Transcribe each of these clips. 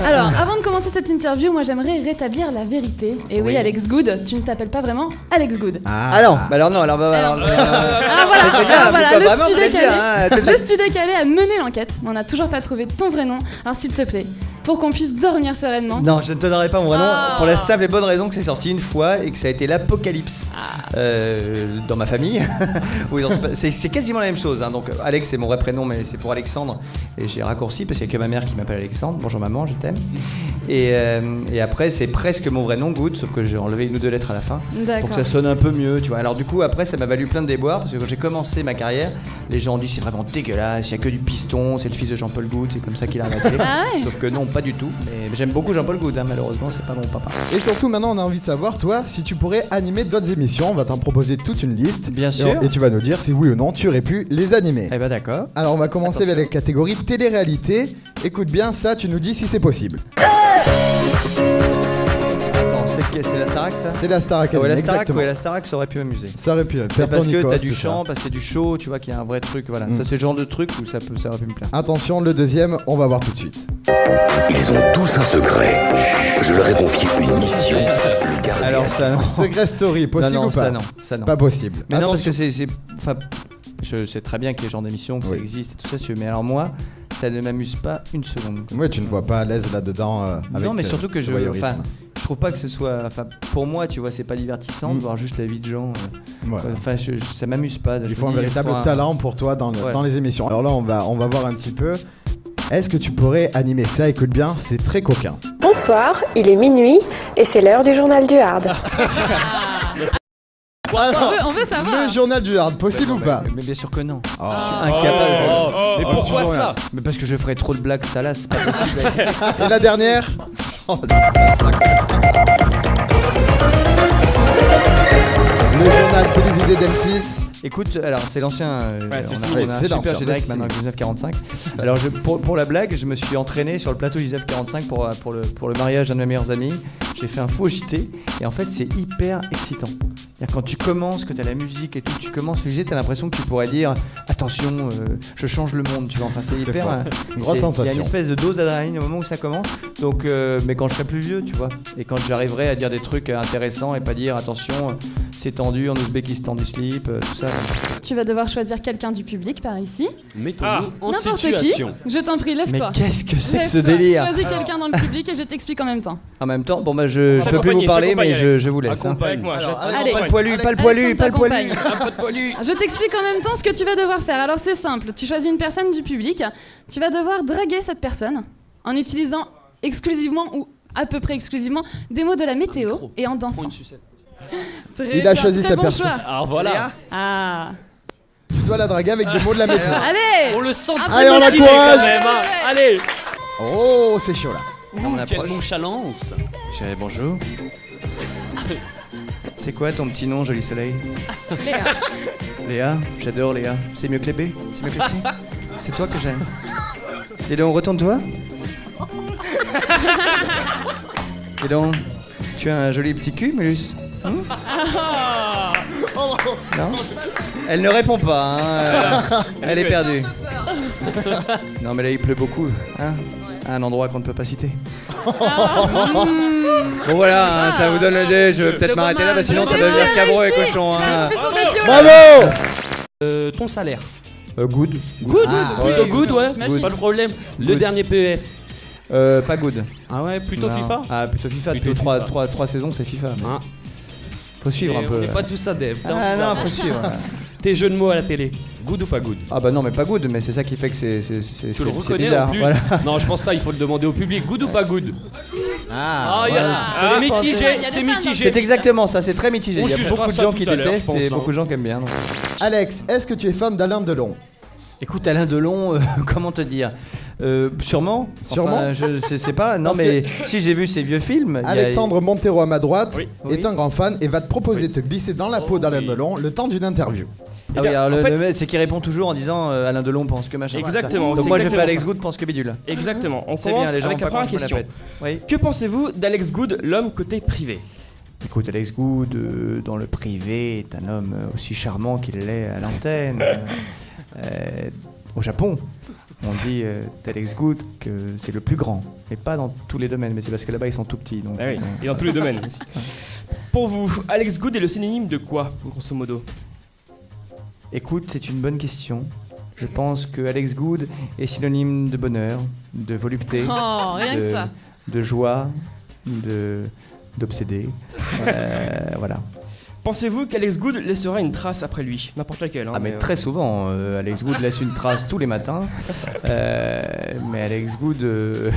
Alors, avant de commencer cette interview, moi j'aimerais rétablir la vérité. Et oui, Alex Good, tu ne t'appelles pas vraiment Alex Good. Alors non, alors voilà, le studio calé a mené l'enquête, mais on n'a toujours pas trouvé ton vrai nom. Alors s'il te plaît, pour qu'on puisse dormir sereinement. Non, je ne te donnerai pas mon vrai nom pour la simple et bonne raison que c'est sorti une fois et que ça a été l'apocalypse dans ma famille. Oui, c'est quasiment la même chose. Hein. Donc Alex c'est mon vrai prénom, mais c'est pour Alexandre et j'ai raccourci parce qu'il n'y a que ma mère qui m'appelle Alexandre. Bonjour maman, je t'aime. Et après c'est presque mon vrai nom, Good, sauf que j'ai enlevé une ou deux lettres à la fin pour que ça sonne un peu mieux, tu vois. Alors du coup après ça m'a valu plein de déboires parce que quand j'ai commencé ma carrière, les gens ont dit c'est vraiment dégueulasse, il n'y a que du piston, c'est le fils de Jean-Paul Good, c'est comme ça qu'il a arrêté. Sauf que non, pas du tout. Mais j'aime beaucoup Jean-Paul Good, hein, malheureusement c'est pas mon papa. Et surtout maintenant on a envie de savoir, toi, si tu pourrais animer d'autres émissions. On va t'en proposer toute une liste. Bien sûr. Et tu vas nous dire si oui ou non tu aurais pu les animer. Eh ben d'accord. Alors on va commencer avec la catégorie télé-réalité. Écoute bien ça, tu nous dis si c'est possible. Attends, c'est la Starac ça? C'est la Star Academy, exactement. La Starac ça aurait pu m'amuser. Ça aurait pu faire parce que Nikos, t'as du tout chant, ça. parce que c'est du show, tu vois qu'il y a un vrai truc, voilà. Ça c'est le genre de truc où ça aurait pu me plaire. Attention, le deuxième, on va voir tout de suite. Ils ont tous un secret. Je leur ai confié une mission. Le garder. Alors ça non. Secret Story, possible non, ou pas? ça non. Pas possible. Mais non, parce Attention. que enfin, je sais très bien qu'il y a ce genre d'émission, que ça existe et tout ça, mais alors moi, ça ne m'amuse pas une seconde. Ouais, tu ne vois pas à l'aise là-dedans avec. Non, mais surtout que je trouve pas que ce soit, pour moi, tu vois, c'est pas divertissant de voir juste la vie de gens. Enfin, ça m'amuse pas. Il faut un véritable talent pour toi dans les émissions. Alors là, on va voir un petit peu. Est-ce que tu pourrais animer ça? Écoute bien, c'est très coquin. Bonsoir, il est minuit et c'est l'heure du journal du Hard. On veut savoir. Le journal du Hard, possible ou pas? Mais bien sûr que non. Je suis incapable. Mais pourquoi ça? Mais parce que je ferais trop de blagues salaces, c'est pas possible. Et la dernière? Le journal télévisé d'M6. Écoute, alors c'est l'ancien. On a un c'est super l'ancien, générique maintenant avec 1945. Alors pour la blague, je me suis entraîné sur le plateau 1945 pour le mariage d'un de mes meilleurs amis. J'ai fait un faux JT et en fait c'est hyper excitant. C'est-à-dire quand tu commences, que tu as la musique et tout, tu commences le JT, tu as l'impression que tu pourrais dire attention, je change le monde, tu vois. Enfin c'est hyper. Grosse sensation. Il y a une espèce de dose d'adrénaline au moment où ça commence. Donc, mais quand je serai plus vieux, tu vois, et quand j'arriverai à dire des trucs intéressants et pas dire attention, c'est tendu en Ouzbékistan du slip, tout ça. Tu vas devoir choisir quelqu'un du public par ici. Mettons-nous en N'importe situation. qui. Je t'en prie, lève-toi. Mais qu'est-ce que c'est que ce Lève-toi. délire? Choisis quelqu'un dans le public et je t'explique en même temps. En même temps, bon bah je peux plus vous parler, mais je vous laisse. Hein. Avec moi. Allez. Pas le poilu, Alex, pas le poilu, pas le poilu. t'accompagne. Je t'explique en même temps ce que tu vas devoir faire. Alors c'est simple, tu choisis une personne du public, tu vas devoir draguer cette personne en utilisant exclusivement ou à peu près exclusivement des mots de la météo et en dansant. Il a choisi sa personne. Alors voilà. Ah. Tu dois la draguer avec des mots de la météo. Allez. On le sent Après, très on motivé l'encourage. quand même. Hein. Allez. Oh, c'est chaud là. On Quelle approche. nonchalance. Chérie, bonjour. C'est quoi ton petit nom, joli soleil? Léa. Léa, j'adore Léa. C'est mieux que les B? C'est mieux que les C? C'est toi que j'aime. Et donc, retourne-toi. Et donc, tu as un joli petit cul, Mélus? Non? Elle ne répond pas, hein. Elle est perdue. Non, mais là, il pleut beaucoup, hein, à un endroit qu'on ne peut pas citer. Bon voilà, hein, ça vous donne l'idée, je vais peut-être m'arrêter là, sinon ça va devenir scabreux et cochon. Hein. Bravo. Ton salaire. Good. Plutôt good, ouais. T'imagines. Pas de problème. Le dernier PES. Pas good. Ah ouais, plutôt Non. FIFA. Ah, plutôt FIFA. Plutôt Depuis FIFA. 3 saisons, c'est FIFA. mais Hein. Faut suivre un Et peu. on n'est pas tous adeptes. Ah non, faut suivre. Tes jeux de mots à la télé. Good ou pas good? Ah bah non, mais pas good, mais c'est ça qui fait que c'est Tu le reconnais bizarre. en plus. Voilà. Non, je pense ça, il faut le demander au public. Good ou pas good? Ah, C'est mitigé, Il y a c'est des fans, mitigé. C'est exactement ça, c'est très mitigé. On Il y a jugera beaucoup de ça gens tout qui à l'heure, détestent je pense, et hein. beaucoup de gens qui aiment bien. donc. Alex, est-ce que tu es fan d'Alain Delon? Écoute, Alain Delon, comment te dire? Sûrement. Sûrement. Enfin, je sais pas. Non, Parce mais si j'ai vu ses vieux films. il y a- Alexandre Montero à ma droite Oui. est un grand fan et va te proposer de te glisser dans la peau d'Alain Delon le temps d'une interview. Ah oui, alors en fait- le mec, c'est qu'il répond toujours en disant Alain Delon pense que machin. Exactement, Donc c'est moi je fais exactement Alex ça. Good pense que bidule. Exactement. On C'est commence bien, les gens avec ont la pas première compris la question. pète. Oui. Que pensez-vous d'Alex Good, l'homme côté privé? Écoute, Alex Good, dans le privé, est un homme aussi charmant qu'il l'est à l'antenne. Au Japon. On dit d'Alex Good que c'est le plus grand, mais pas dans tous les domaines, mais c'est parce que là-bas ils sont tout petits. Donc Ah oui, et dans tous les domaines aussi. Pour vous, Alex Good est le synonyme de quoi, grosso modo? Écoute, c'est une bonne question. Je pense que Alex Good est synonyme de bonheur, de volupté, Oh, rien que ça. de joie, d'obsédé. Voilà. Pensez-vous qu'Alex Good laissera une trace après lui? N'importe laquelle. Hein, Ah mais très souvent, Alex Good laisse une trace tous les matins. Mais Alex Good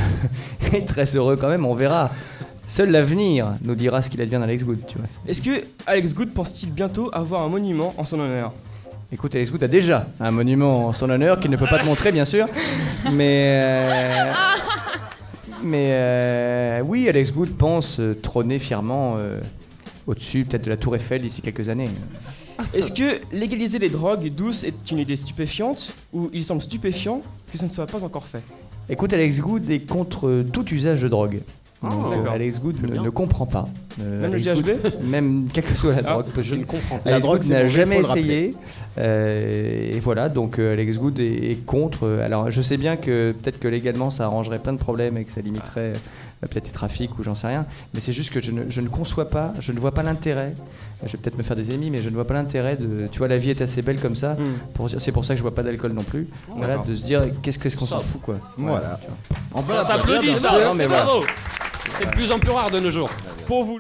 est très heureux quand même, on verra. Seul l'avenir nous dira ce qu'il advient d'Alex Good, tu vois. Est-ce que Alex Good pense-t-il bientôt avoir un monument en son honneur? Écoute, Alex Good a déjà un monument en son honneur qu'il ne peut pas te montrer, bien sûr. Mais oui, Alex Good pense trôner fièrement au-dessus peut-être de la Tour Eiffel d'ici quelques années. Est-ce que légaliser les drogues douces est une idée stupéfiante ou il semble stupéfiant que ça ne soit pas encore fait? Écoute, Alex Good est contre tout usage de drogue. Ah, Donc, d'accord. Alex Good ne comprend pas. Même le Alex Good, GHB? même quelle que soit la Ah, drogue. Je ne comprends pas. La Alex drogue, Good c'est n'a mauvais, jamais faut le rappeler. essayé. Et voilà, donc Alex Good est contre. Alors je sais bien que peut-être que légalement ça arrangerait plein de problèmes et que ça limiterait peut-être les trafics ou j'en sais rien. Mais c'est juste que je ne conçois pas, je ne vois pas l'intérêt. Je vais peut-être me faire des ennemis, mais je ne vois pas l'intérêt de. Tu vois, la vie est assez belle comme ça. C'est pour ça que je bois pas d'alcool non plus. Voilà, D'accord. de se dire qu'est-ce qu'on s'en fout quoi. Voilà. On peut Ça s'applaudit, l'applaudir, ça. bien sûr. C'est bravo. C'est de plus en plus rare de nos jours. Pour vous,